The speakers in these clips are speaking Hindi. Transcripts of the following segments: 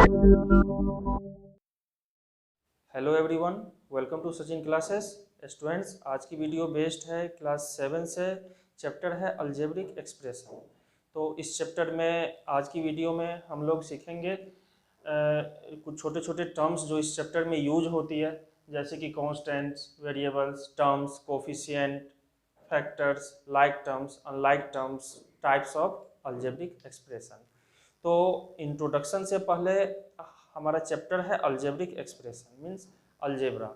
Hello everyone, welcome to Sachin classes. Students, आज की वीडियो बेस्ड है क्लास 7 से। चैप्टर है अलजेब्रिक एक्सप्रेशन। तो इस चैप्टर में आज की वीडियो में हम लोग सीखेंगे कुछ छोटे छोटे टर्म्स जो इस चैप्टर में यूज होती है, जैसे कि constants, variables, terms, coefficient, factors, like terms, unlike terms, types of algebraic expression. तो इंट्रोडक्शन से पहले हमारा चैप्टर है अलजेब्रिक एक्सप्रेशन मीन्स अलजेब्रा।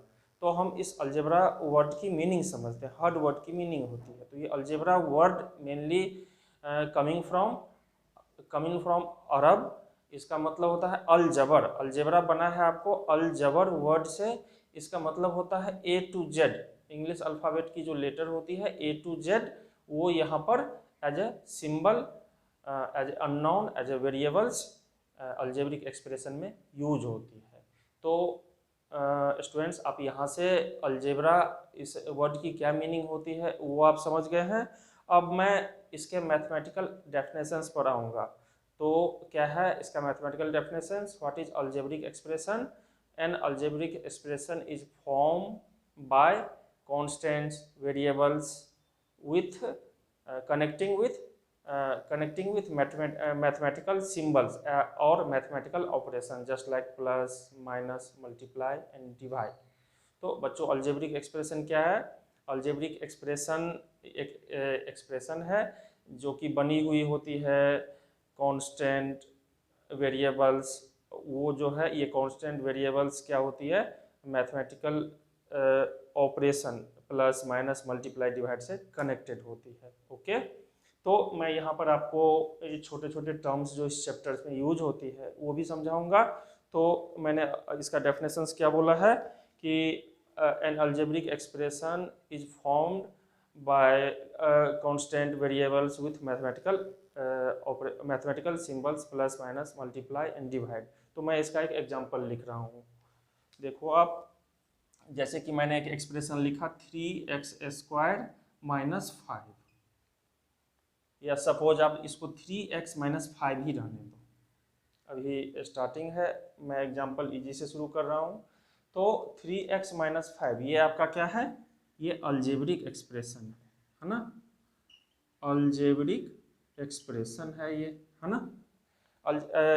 तो हम इस अलजेब्रा वर्ड की मीनिंग समझते हैं। हर वर्ड की मीनिंग होती है। तो ये algebra word mainly coming from Arab. इसका मतलब होता है अल जबर। अलजेब्रा बना है आपको अल जबर वर्ड से। इसका मतलब होता है ए टू जेड। इंग्लिश अल्फ़ाबेट की जो लेटर होती है ए टू जेड, वो यहाँ पर as a symbol, as unknown, as a variables algebraic expression में यूज होती है। तो स्टूडेंट्स, आप यहाँ से अलजेब्रा इस वर्ड की क्या मीनिंग होती है वो आप समझ गए हैं। अब मैं इसके मैथमेटिकल डेफिनेशंस पर आऊँगा। तो क्या है इसका mathematical definitions? What is algebraic expression? N algebraic expression is form by constants, variables with connecting with mathematical symbols or mathematical operation just like plus, minus, multiply and divide। तो बच्चों, अलजेब्रिक एक्सप्रेशन क्या है? अलजेब्रिक एक्सप्रेशन एक एक्सप्रेशन है जो कि बनी हुई होती है कांस्टेंट, वेरिएबल्स। वो जो है ये कांस्टेंट वेरिएबल्स क्या होती है? Mathematical operation plus, minus, multiply, divide से कनेक्टेड होती है। ओके, तो मैं यहाँ पर आपको ये छोटे छोटे टर्म्स जो इस चैप्टर में यूज होती है वो भी समझाऊंगा। तो मैंने इसका डेफिनेशंस क्या बोला है कि N algebraic expression is formed by constant variables with mathematical symbols plus, minus, multiply and divide. तो मैं इसका एक एग्जांपल लिख रहा हूँ। देखो आप, जैसे कि मैंने एक एक्सप्रेशन लिखा 3x² माइनस 5, या सपोज आप इसको 3x माइनस 5 ही रहने दो। अभी स्टार्टिंग है, मैं एग्जांपल इजी से शुरू कर रहा हूँ। तो 3x माइनस 5 ये आपका क्या है? ये अलजेब्रिक एक्सप्रेशन है ना? अलजेब्रिक एक्सप्रेशन है ये, है ना?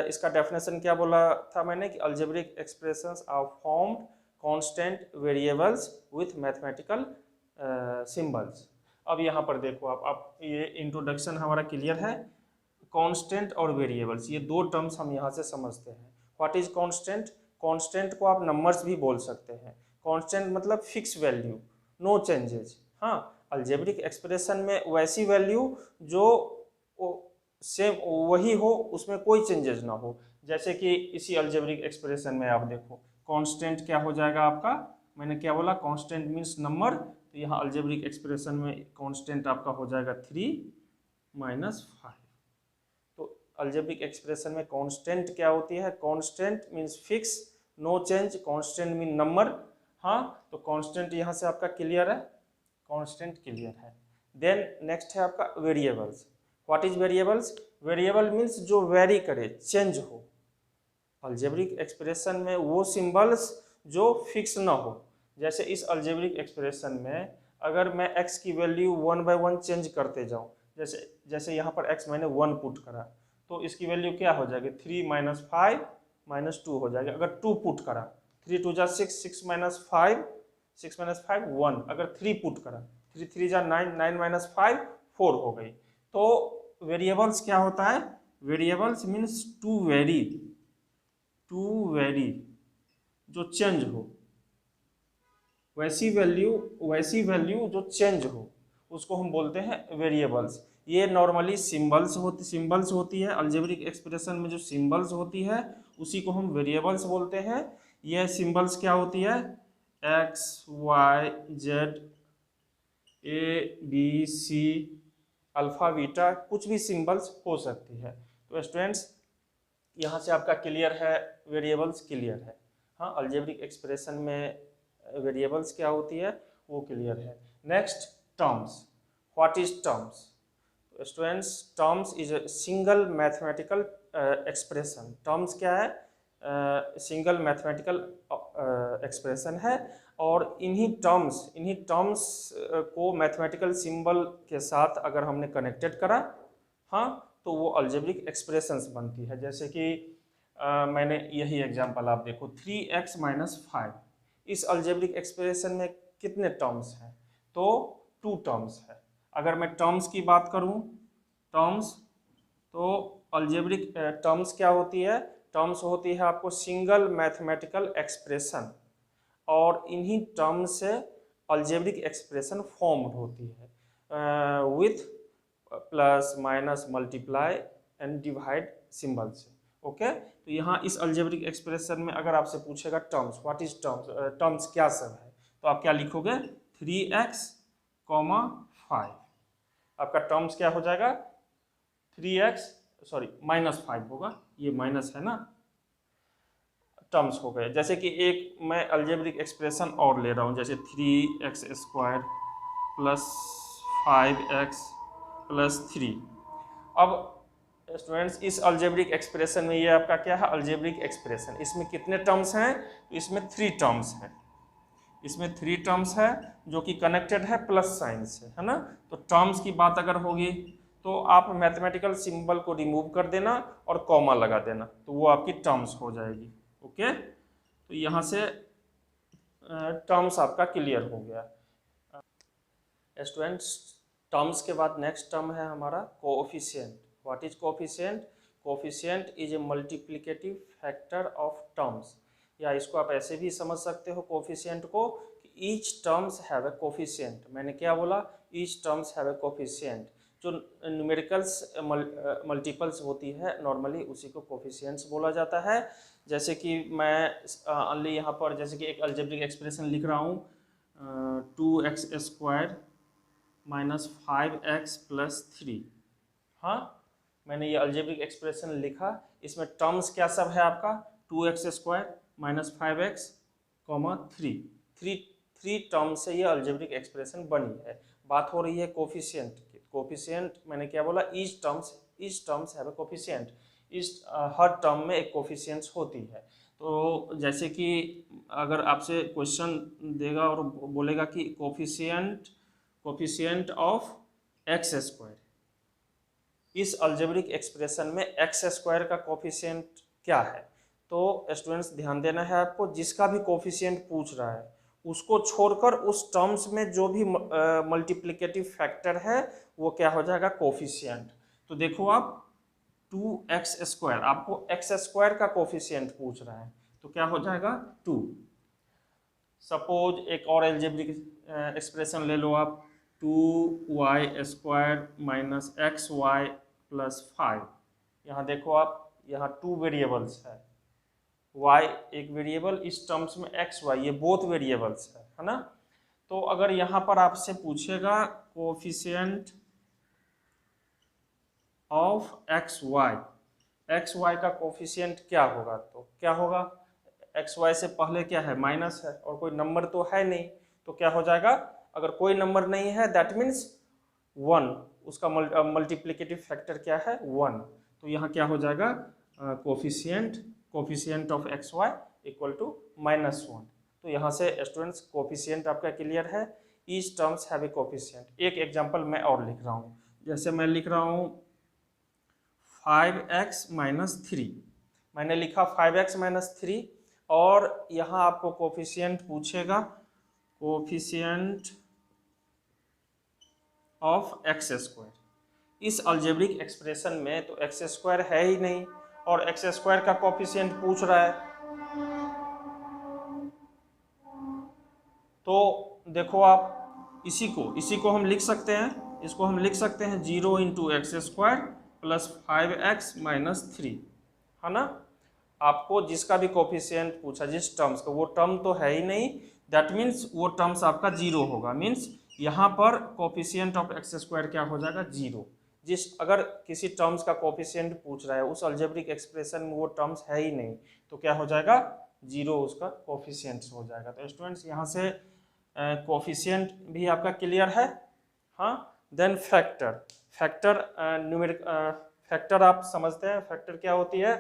इसका डेफिनेशन क्या बोला था मैंने कि algebraic expressions are formed constant variables with mathematical symbols. अब यहाँ पर देखो आप ये इंट्रोडक्शन हमारा क्लियर है। कांस्टेंट और वेरिएबल्स, ये दो टर्म्स हम यहाँ से समझते हैं। What is constant? कांस्टेंट को आप नंबर्स भी बोल सकते हैं। कांस्टेंट मतलब फिक्स वैल्यू, नो चेंजेस। हाँ, अलजेब्रिक एक्सप्रेशन में वैसी वैल्यू जो सेम वही हो, उसमें कोई चेंजेस ना हो। जैसे कि इसी अलजेब्रिक एक्सप्रेशन में आप देखो, कांस्टेंट क्या हो जाएगा आपका? मैंने क्या बोला? Constant means number. तो यहाँ अलजेब्रिक एक्सप्रेशन में कांस्टेंट आपका हो जाएगा 3 माइनस 5। तो अलजेब्रिक एक्सप्रेशन में कांस्टेंट क्या होती है? Constant means fix, no change. Constant mean number. हाँ, तो कांस्टेंट यहाँ से आपका क्लियर है, कांस्टेंट क्लियर है। देन नेक्स्ट है आपका variables. What is variables? Variable means जो वेरी करे, चेंज हो। अलजेब्रिक एक्सप्रेशन में वो सिंबल्स जो फिक्स ना हो। जैसे इस अलजेब्रिक एक्सप्रेशन में अगर मैं x की वैल्यू 1 बाय 1 चेंज करते जाऊँ, जैसे यहाँ पर x मैंने 1 पुट करा, तो इसकी वैल्यू क्या हो जाएगी? 3 माइनस 5 माइनस 2 हो जाएगा। अगर 2 पुट करा, 3 2 जा 6, 6 माइनस 5, 6 माइनस 5 1। अगर 3 पुट करा, 3 3 जा 9, 9 माइनस 5 4 हो गई। तो वेरिएबल्स क्या होता है? वेरिएबल्स मीन्स टू वेरी, जो चेंज हो। वैसी वैल्यू जो चेंज हो उसको हम बोलते हैं वेरिएबल्स। ये नॉर्मली सिंबल्स होती है। अलजेब्रिक एक्सप्रेशन में जो सिंबल्स होती है उसी को हम वेरिएबल्स बोलते हैं। ये सिंबल्स क्या होती है? x, y, z, a, b, c, alpha, beta, कुछ भी सिंबल्स हो सकती है। तो स्टूडेंट्स, यहाँ से आपका क्लियर है, वेरिएबल्स क्लियर है। हाँ, अलजेब्रिक एक्सप्रेशन में वेरिएबल्स क्या होती है वो क्लियर है। Next, terms. What is terms? Students, terms is a single mathematical expression. Terms क्या है? सिंगल मैथमेटिकल एक्सप्रेशन है, और इन्हीं टर्म्स को मैथमेटिकल सिंबल के साथ अगर हमने कनेक्टेड करा, हाँ, तो वो अल्जेब्रिक एक्सप्रेशंस बनती है। जैसे कि मैंने यही एग्जांपल आप देखो, 3x माइनस 5, इस अल्जेब्रिक एक्सप्रेशन में कितने टर्म्स हैं? तो 2 टर्म्स है। अगर मैं टर्म्स की बात करूं, टर्म्स, तो अल्जेब्रिक टर्म्स क्या होती है? टर्म्स होती है आपको सिंगल मैथमेटिकल एक्सप्रेशन, और इन्हीं टर्म्स से अल्जेब्रिक एक्सप्रेशन फॉर्म्ड होती है with plus minus multiply and divide symbol से। ओके, तो यहाँ इस अल्जेब्रिक एक्सप्रेशन में अगर आपसे पूछेगा terms, what is terms, terms क्या सब है, तो आप क्या लिखोगे? 3x, 5। आपका टर्म्स क्या हो जाएगा? 3x, सॉरी -5 होगा, ये माइनस है ना, टर्म्स हो गए। जैसे कि एक मैं अल्जेब्रिक एक्सप्रेशन और ले रहा हूँ, जैसे 3x² प्लस 5x प्लस 3। अब स्टूडेंट्स, इस अल्जेब्रिक एक्सप्रेशन में, ये आपका क्या है? Algebraic expression. इसमें कितने टर्म्स हैं? तो इसमें 3 टर्म्स हैं। इसमें 3 टर्म्स है जो कि कनेक्टेड है प्लस साइन से, है ना। तो टर्म्स की बात अगर होगी तो आप मैथमेटिकल सिंबल को रिमूव कर देना और कॉमा लगा देना, तो वो आपकी टर्म्स हो जाएगी। ओके, तो यहाँ से टर्म्स आपका क्लियर हो गया। स्टूडेंट्स, टर्म्स के बाद नेक्स्ट टर्म है हमारा coefficient. What is coefficient? Coefficient is a multiplicative factor of terms, या इसको आप ऐसे भी समझ सकते हो कोएफिशिएंट को, कि each terms have A coefficient. मैंने क्या बोला? Each terms have A coefficient. जो न्यूमेरिकल्स मल्टीपल्स होती है नॉर्मली, उसी को कोएफिशिएंट्स बोला जाता है। जैसे कि मैं ओनली यहाँ पर जैसे कि एक अलजेब्रिक एक्सप्रेशन लिख रहा हूँ, 2x² माइनस 5x प्लस 3। हाँ, मैंने ये अलजेब्रिक एक्सप्रेशन लिखा। इसमें टर्म्स क्या सब है आपका? 2x² माइनस 5x, 3 टर्म से ये अलजेब्रिक एक्सप्रेशन बनी है। बात हो रही है कोफिशिएंट की। कोफिशिएंट मैंने क्या बोला? Each terms have a coefficient. इस हर टर्म में एक कोफिशिएंट्स होती है। तो जैसे कि अगर आपसे क्वेश्चन देगा और बोलेगा कि कोफिशिएंट ऑफ x², इस अलजेब्रिक एक्सप्रेशन में x² का कोफिशिएंट क्या है? तो स्टूडेंट्स ध्यान देना है आपको, जिसका भी कोफिशिएंट पूछ रहा है उसको छोड़कर उस टर्म्स में जो भी मल्टीप्लिकेटिव फैक्टर है वो क्या हो जाएगा? कोफिशिएंट। तो देखो आप, 2x², आपको x² का कोफिशिएंट पूछ रहा है, तो क्या हो जाएगा? 2। सपोज एक और अलजेब्रिक एक्सप्रेशन ले लो आप, 2y² माइनस xy प्लस 5। यहाँ देखो आप, यहाँ 2 वेरिएबल्स है, y एक वेरिएबल, इस टर्म्स में xy, ये बोथ वेरिएबल्स है ना। तो अगर यहाँ पर आपसे पूछेगा कोफिशिएंट ऑफ xy का कोफिशिएंट क्या होगा, तो क्या होगा? xy से पहले क्या है? माइनस है, और कोई नंबर तो है नहीं, तो क्या हो जाएगा? अगर कोई नंबर नहीं है दैट मीन्स 1, उसका मल्टीप्लिकेटिव फैक्टर क्या है? 1। तो यहाँ क्या हो जाएगा? Coefficient of xy equal to -1। तो यहाँ से स्टूडेंट्स कोफिशिएंट आपका क्लियर है। Each terms have a coefficient. एक एग्जांपल मैं और लिख रहा हूँ, जैसे मैं लिख रहा हूँ 5x माइनस 3। मैंने लिखा 5x माइनस 3, और यहाँ आपको कोफिशिएंट पूछेगा, कोफिशिएंट ऑफ x²। इस अलजेब्रिक एक्सप्रेशन में तो x² है ही नहीं, और x² का कोफिशिएंट पूछ रहा है। तो देखो आप, इसी को हम लिख सकते हैं, इसको हम लिख सकते हैं 0 into x² plus 5x minus 3, है ना। आपको जिसका भी कोफिशिएंट पूछा, जिस टर्म्स का, वो टर्म तो है ही नहीं, दैट मीन्स वो टर्म्स आपका 0 होगा। मीन्स यहाँ पर कोफिशिएंट ऑफ x² क्या हो जाएगा? 0। अगर किसी टर्म्स का कोफिशिएंट पूछ रहा है, उस अलजेब्रिक एक्सप्रेशन में वो टर्म्स है ही नहीं, तो क्या हो जाएगा? 0 उसका कोफिशिएंट हो जाएगा। तो स्टूडेंट्स यहाँ से कोफिशिएंट भी आपका क्लियर है। हाँ, देन फैक्टर न्यूमेरिक फैक्टर आप समझते हैं, फैक्टर क्या होती है?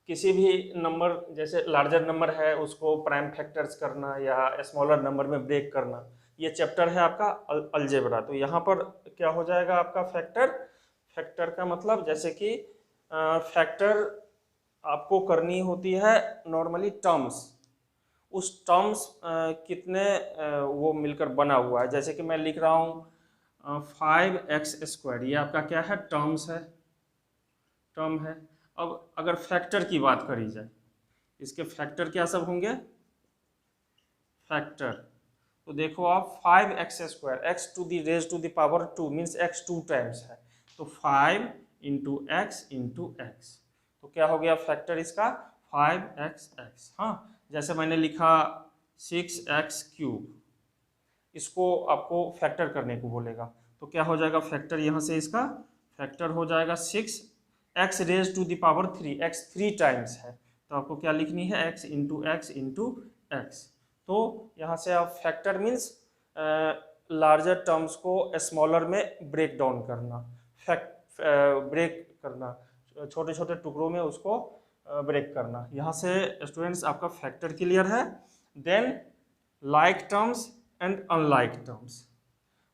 किसी भी नंबर, जैसे लार्जर नंबर है उसको प्राइम फैक्टर्स करना या स्मॉलर नंबर में ब्रेक करना, ये चैप्टर है आपका अलजेब्रा। तो यहाँ पर क्या हो जाएगा आपका फैक्टर। फैक्टर का मतलब जैसे कि फैक्टर आपको करनी होती है नॉर्मली टर्म्स, उस टर्म्स कितने वो मिलकर बना हुआ है। जैसे कि मैं लिख रहा हूँ 5x², ये आपका क्या है, टर्म्स है, टर्म है। अब अगर फैक्टर की बात करी जाए, इसके फैक्टर क्या सब होंगे, फैक्टर। तो देखो आप 5x², x to the raise to the power 2 means x 2 times है, तो 5 इंटू एक्स इंटू एक्स, तो क्या हो गया फैक्टर इसका 5xx। हाँ, जैसे मैंने लिखा 6x³, इसको आपको फैक्टर करने को बोलेगा, तो क्या हो जाएगा फैक्टर, यहाँ से इसका फैक्टर हो जाएगा 6x raise to the power 3, x 3 times है, तो आपको क्या लिखनी है, x into x into x. तो यहाँ से आप फैक्टर मीन्स लार्जर टर्म्स को स्मॉलर में ब्रेक डाउन करना, ब्रेक करना, छोटे छोटे टुकड़ों में उसको ब्रेक करना। यहाँ से स्टूडेंट्स आपका फैक्टर क्लियर है। Then like terms and unlike terms.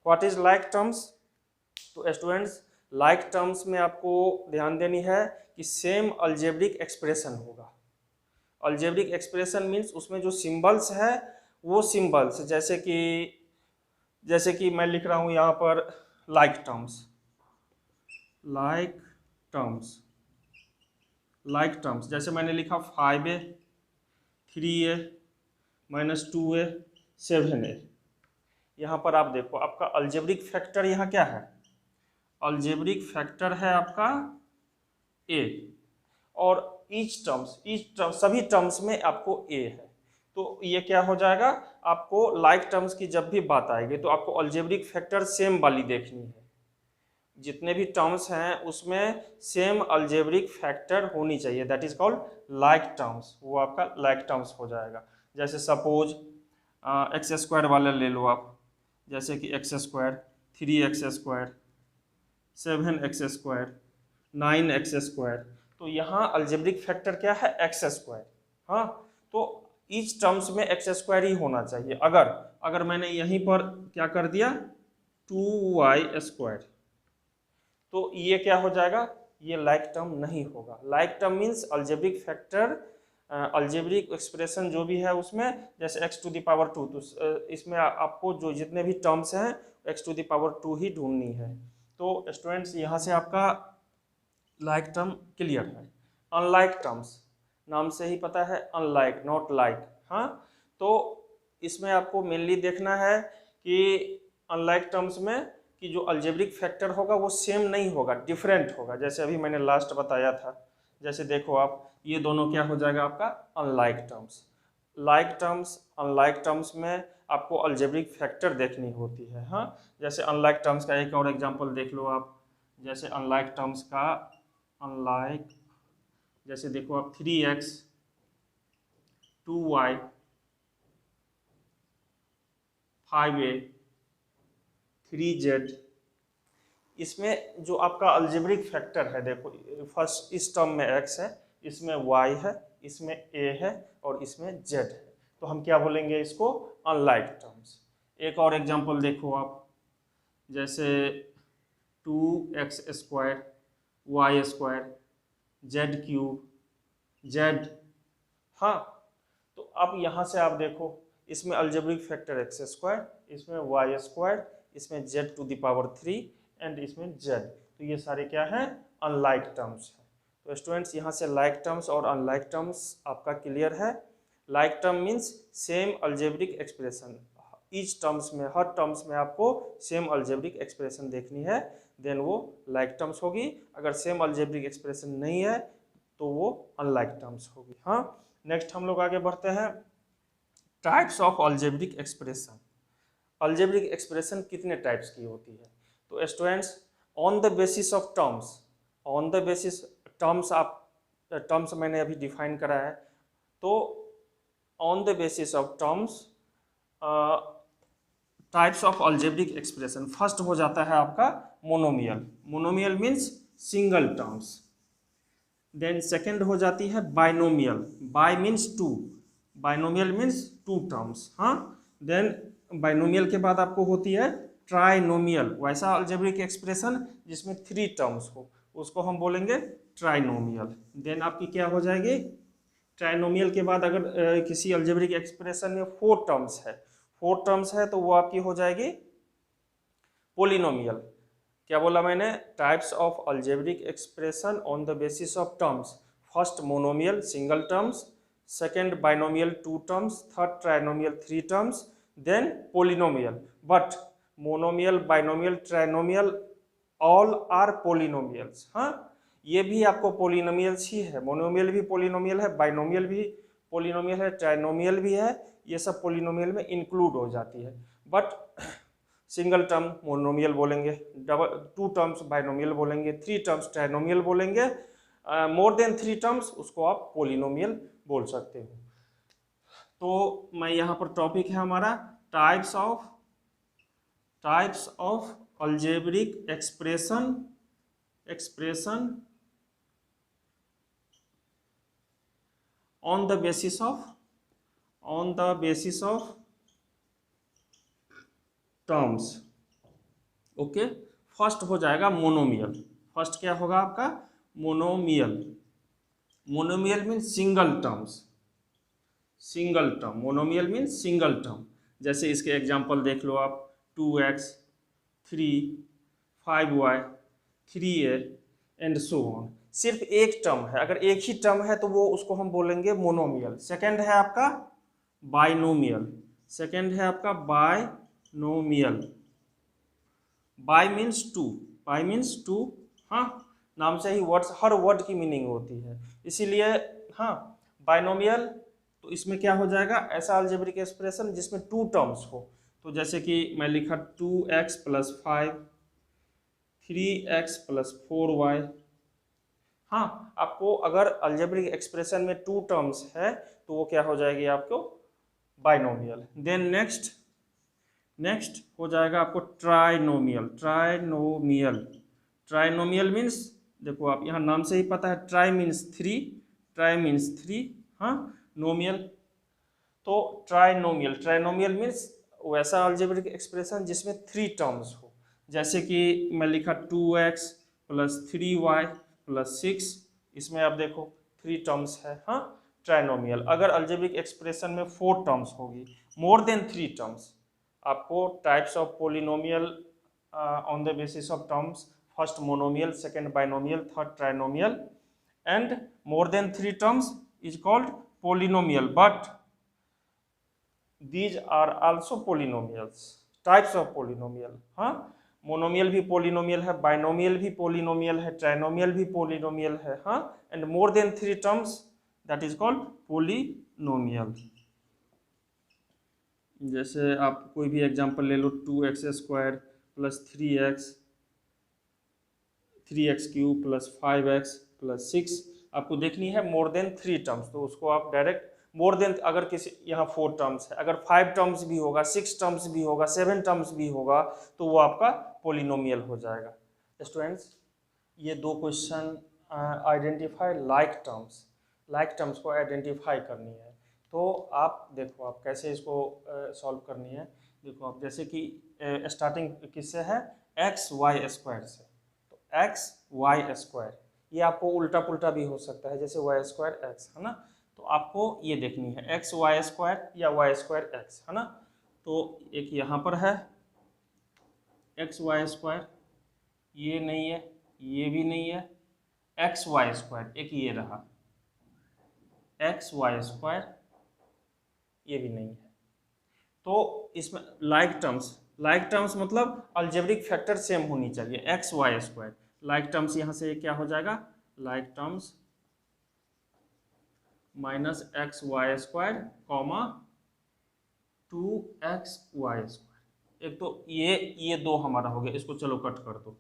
What is like terms? तो स्टूडेंट्स लाइक टर्म्स में आपको ध्यान देनी है कि सेम अलजेब्रिक एक्सप्रेशन होगा। अलजेब्रिक एक्सप्रेशन मीन्स उसमें जो सिंबल्स है वो सिंबल्स, जैसे कि मैं लिख रहा हूँ यहाँ पर like terms, like terms, like terms, जैसे मैंने लिखा 5a, 3a, -2a, 7a। यहाँ पर आप देखो आपका अलजेब्रिक फैक्टर यहाँ क्या है, अलजेब्रिक फैक्टर है आपका a, और ईच टर्म सभी टर्म्स में आपको a है, तो ये क्या हो जाएगा, आपको लाइक टर्म्स की जब भी बात आएगी तो आपको अलजेब्रिक फैक्टर सेम वाली देखनी है, जितने भी टर्म्स हैं उसमें सेम अलजेब्रिक फैक्टर होनी चाहिए, that is called like terms, वो आपका लाइक टर्म्स हो जाएगा। जैसे सपोज x² वाला ले लो आप, जैसे कि x², 3x², 7x², 9x², तो यहाँ अलजेब्रिक फैक्टर क्या है, x²। हाँ, तो ईच टर्म्स में x² ही होना चाहिए। अगर मैंने यहीं पर क्या कर दिया 2y², तो ये क्या हो जाएगा, ये लाइक टर्म नहीं होगा। Like term means algebraic factor, algebraic expression जो भी है उसमें, जैसे x टू द पावर 2, तो इसमें आपको जो जितने भी टर्म्स हैं x टू द पावर 2 ही ढूंढनी है। तो स्टूडेंट्स यहाँ से आपका लाइक टर्म क्लियर है। अनलाइक टर्म्स, नाम से ही पता है अनलाइक, नॉट लाइक। हाँ, तो इसमें आपको मेनली देखना है कि अनलाइक टर्म्स में कि जो अलजेब्रिक फैक्टर होगा वो सेम नहीं होगा, डिफरेंट होगा, जैसे अभी मैंने लास्ट बताया था। जैसे देखो आप, ये दोनों क्या हो जाएगा आपका unlike terms. Like terms, unlike terms में आपको अलजेब्रिक फैक्टर देखनी होती है। हाँ, जैसे अनलाइक टर्म्स का एक और एग्जांपल देख लो आप, जैसे अनलाइक टर्म्स का अनलाइक, जैसे देखो आप 3x, 2y, 5a, 3z, इसमें जो आपका अलजेब्रिक फैक्टर है, देखो फर्स्ट इस टर्म में x है, इसमें y है, इसमें a है और इसमें z है, तो हम क्या बोलेंगे इसको, अनलाइक टर्म्स। एक और एग्जांपल देखो आप, जैसे 2x², y², z3, z। हाँ, तो अब यहाँ से आप देखो, इसमें अलजेब्रिक फैक्टर x², इसमें y², इसमें z to the power 3 and इसमें z, तो ये सारे क्या हैं, अनलाइक टर्म्स हैं। तो स्टूडेंट्स यहाँ से लाइक टर्म्स और अनलाइक टर्म्स आपका क्लियर है। Like term means same algebraic expression, each terms में, हर टर्म्स में आपको सेम अलजेब्रिक एक्सप्रेशन देखनी है, देन वो लाइक टर्म्स होगी। अगर सेम अलजेब्रिक एक्सप्रेशन नहीं है तो वो अनलाइक टर्म्स होगी। हाँ, नेक्स्ट हम लोग आगे बढ़ते हैं, types of algebraic expression. Algebraic expression कितने टाइप्स की होती है? तो students on the basis of terms, on the basis terms, आप टर्म्स मैंने अभी डिफाइन करा है, तो on the basis of terms types of algebraic expression, first हो जाता है आपका monomial. Monomial means single terms, then second हो जाती है binomial, bi means two, binomial means two terms, हाँ। देन बाइनोमियल के बाद आपको होती है ट्राइनोमियल, वैसा अलजेब्रिक एक्सप्रेशन जिसमें थ्री टर्म्स हो, उसको हम बोलेंगे ट्राइनोमियल। देन आपकी क्या हो जाएगी, ट्राइनोमियल के बाद अगर किसी अलजेब्रिक एक्सप्रेशन में फोर टर्म्स है, फोर टर्म्स है तो वो आपकी हो जाएगी पोलिनोमियल। क्या बोला मैंने, types of algebraic expression on the basis of terms, first monomial single terms, second binomial two terms, third trinomial three terms, then polynomial. But monomial, binomial, trinomial all are polynomials, हाँ, ये भी आपको पोलिनोमियल्स ही है, मोनोमियल भी पोलिनोमियल है, बाइनोमियल भी पोलिनोमियल है, ट्राइनोमियल भी है, ये सब पोलिनोमियल में इंक्लूड हो जाती है। बट सिंगल टर्म मोनोमियल बोलेंगे, डबल टू टर्म्स बाइनोमियल बोलेंगे, थ्री टर्म्स ट्राइनोमियल बोलेंगे, मोर देन थ्री टर्म्स उसको आप पोलिनोमियल बोल सकते हो। तो मैं यहाँ पर टॉपिक है हमारा types of algebraic expression on the basis of terms. Okay, first हो जाएगा मोनोमियल, फर्स्ट क्या होगा आपका monomial, monomial means single terms, single term, monomial means single term. जैसे इसके एग्जांपल देख लो आप, 2x 3 5y 3a and so on, सिर्फ एक टर्म है, अगर एक ही टर्म है तो वो उसको हम बोलेंगे मोनोमियल। सेकंड है आपका बाइनोमियल, सेकंड है आपका binomial, bi means two, bi means two, हाँ, नाम से ही वर्ड्स, हर वर्ड की मीनिंग होती है, इसीलिए हाँ बाइनोमियल। तो इसमें क्या हो जाएगा, ऐसा अलजेब्रिक एक्सप्रेशन जिसमें टू टर्म्स हो, तो जैसे कि मैं लिखा 2x + 5 3x + 4y, हाँ, आपको अगर अलजेब्रिक एक्सप्रेशन में टू टर्म्स है तो वो क्या हो जाएगी आपको बाइनोमियल। देन नेक्स्ट हो जाएगा आपको ट्राइनोमियल, ट्राइनोमियल मीन्स देखो आप यहाँ नाम से ही पता है, ट्राई मीन्स थ्री, हाँ, नोमियल, तो ट्राइनोमियल मीन्स वैसा अलजेब्रिक एक्सप्रेशन जिसमें थ्री टर्म्स हो, जैसे कि मैं लिखा 2x + 3y + 6, इसमें आप देखो थ्री टर्म्स है, हाँ, ट्राइनोमियल। अगर अलजेब्रिक एक्सप्रेशन में फोर टर्म्स होगी, मोर देन थ्री टर्म्स, आपको types of polynomial on the basis of terms, first monomial, second binomial, third trinomial and more than three terms is called polynomial, but these are also polynomials, types of polynomial, हाँ, मोनोमियल भी पोलिनोमियल है, बाइनोमियल भी पोलिनोमियल है, ट्राइनोमियल भी पोलिनोमियल है, हाँ, and more than three terms that is called polynomial. जैसे आप कोई भी एग्जांपल ले लो, 2x² + 3x³ + 5x + 6, आपको देखनी है मोर देन थ्री टर्म्स, तो उसको आप डायरेक्ट मोर देन, अगर किसी यहाँ फोर टर्म्स है, अगर फाइव टर्म्स भी होगा, सिक्स टर्म्स भी होगा, सेवन टर्म्स भी होगा, तो वो आपका पोलिनोमियल हो जाएगा। स्टूडेंट्स, ये दो क्वेश्चन आइडेंटिफाई लाइक टर्म्स को आइडेंटिफाई करनी है, तो आप देखो आप कैसे इसको सॉल्व करनी है। देखो आप, जैसे कि स्टार्टिंग किससे है, XY² से, तो XY², ये आपको उल्टा पुल्टा भी हो सकता है, जैसे y² x, है ना, तो आपको ये देखनी है XY² या y² x, है ना, तो एक यहाँ पर है XY², ये नहीं है, ये भी नहीं है, XY², एक ये रहा XY², ये भी नहीं है। तो इसमें लाइक टर्म्स मतलब अलजेब्रिक फैक्टर सेम होनी चाहिए, XY², लाइक टर्म्स यहाँ से क्या हो जाएगा, लाइक टर्म्स -XY², 2XY², एक तो ये दो हमारा हो गया, इसको चलो कट कर दो,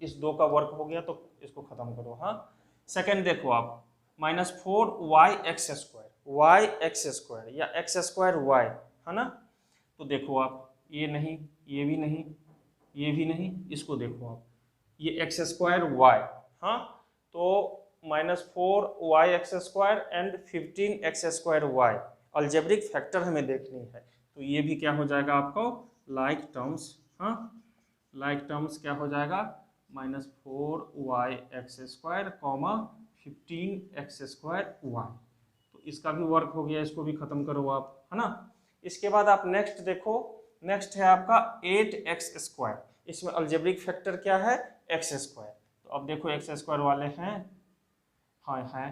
इस दो का वर्क हो गया तो इसको खत्म करो, हाँ। सेकंड देखो आप, -4YX² या X² y, है ना, तो देखो आप, ये नहीं, ये भी नहीं, ये भी नहीं, इसको देखो आप, ये X² y, हाँ, तो -4y² and 15x² algebraic factor हमें देखनी है, तो ये भी क्या हो जाएगा आपको लाइक टर्म्स, हाँ लाइक टर्म्स क्या हो जाएगा -4y² 15x²y। तो इसका भी वर्क हो गया, इसको भी खत्म करो आप, है ना। इसके बाद आप नेक्स्ट देखो, नेक्स्ट है आपका 8x²। इसमें अलजेब्रिक फैक्टर क्या है x²। तो अब देखो x² वाले हैं, हाँ है,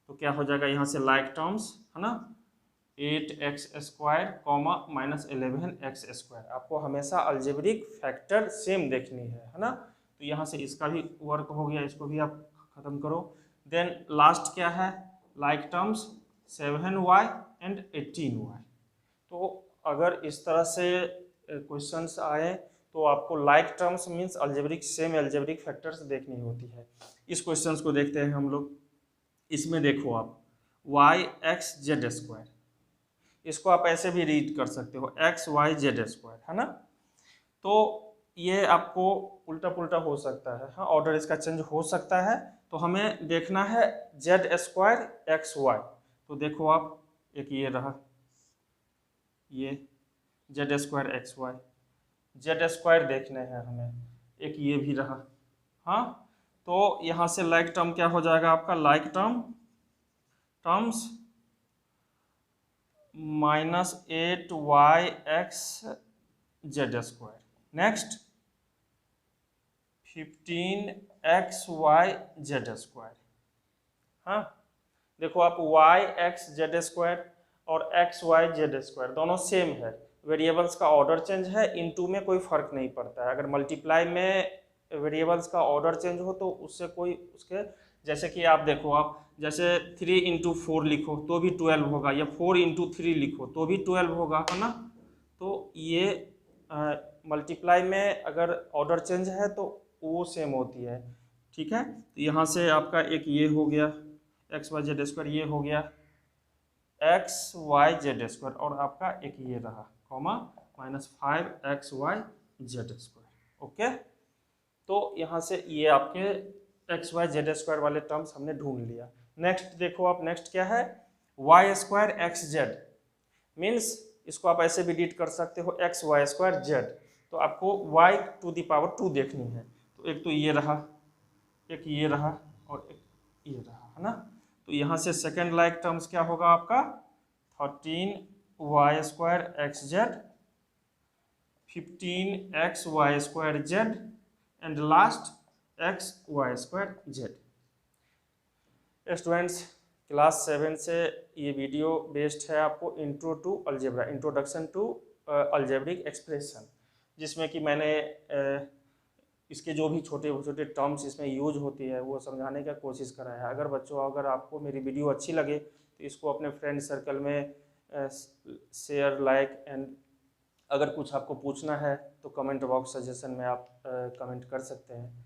तो क्या हो जाएगा यहाँ से लाइक टर्म्स, है ना 8x² -11x²। आपको हमेशा अलजेब्रिक फैक्टर सेम देखनी है ना। तो यहाँ से इसका भी वर्क हो गया, इसको भी आप खत्म करो। देन लास्ट क्या है like terms 7y and 18y। तो अगर इस तरह से क्वेश्चंस आए तो आपको like terms means algebraic same algebraic factors देखनी होती है। इस क्वेश्चंस को देखते हैं हम लोग। इसमें देखो आप y(x)(z²), इसको आप ऐसे भी रीड कर सकते हो x(y)(z²), है ना। तो ये आपको उल्टा पुल्टा हो सकता है, हाँ ऑर्डर इसका चेंज हो सकता है। तो हमें देखना है z² xy। तो देखो आप एक ये रहा, ये z² xy, z² देखने हैं हमें, एक ये भी रहा, हाँ। तो यहाँ से लाइक टर्म क्या हो जाएगा आपका like terms -8yx(z²), next 15xy(z²), हाँ। देखो आप y(x)(z² और xy(z²) दोनों सेम है, वेरिएबल्स का ऑर्डर चेंज है, इनटू में कोई फर्क नहीं पड़ता है। अगर मल्टीप्लाई में वेरिएबल्स का ऑर्डर चेंज हो तो उससे कोई उसके, जैसे कि आप देखो, आप जैसे 3 × 4 लिखो तो भी 12 होगा, या 4 × 3 लिखो तो भी 12 होगा, है ना। तो ये मल्टीप्लाई में अगर ऑर्डर चेंज है तो वो सेम होती है, ठीक है। तो यहाँ से आपका एक ये हो गया xy(z²), ये हो गया xy(z²), और आपका एक ये रहा कॉमा -5xy(z²), ओके। तो यहाँ से ये आपके xy(z²) वाले टर्म्स हमने ढूंढ लिया। नेक्स्ट देखो आप, नेक्स्ट क्या है y² xz, मीन्स इसको आप ऐसे भी रीड कर सकते हो xy²z। तो आपको y⁻² देखनी है, तो एक तो ये रहा, एक ये रहा, और एक ये रहा, है ना। तो यहाँ से सेकेंड लाइक टर्म्स क्या होगा आपका 13y² xz, 15xy²z and last xy²z। Students class 7 से ये वीडियो बेस्ड है आपको intro to algebra, introduction to algebraic expression, जिसमें कि मैंने इसके जो भी छोटे छोटे टर्म्स इसमें यूज होती है वो समझाने का कोशिश करा है। अगर बच्चों अगर आपको मेरी वीडियो अच्छी लगे तो इसको अपने फ्रेंड सर्कल में शेयर लाइक, एंड अगर कुछ आपको पूछना है तो कमेंट बॉक्स सजेशन में आप कमेंट कर सकते हैं।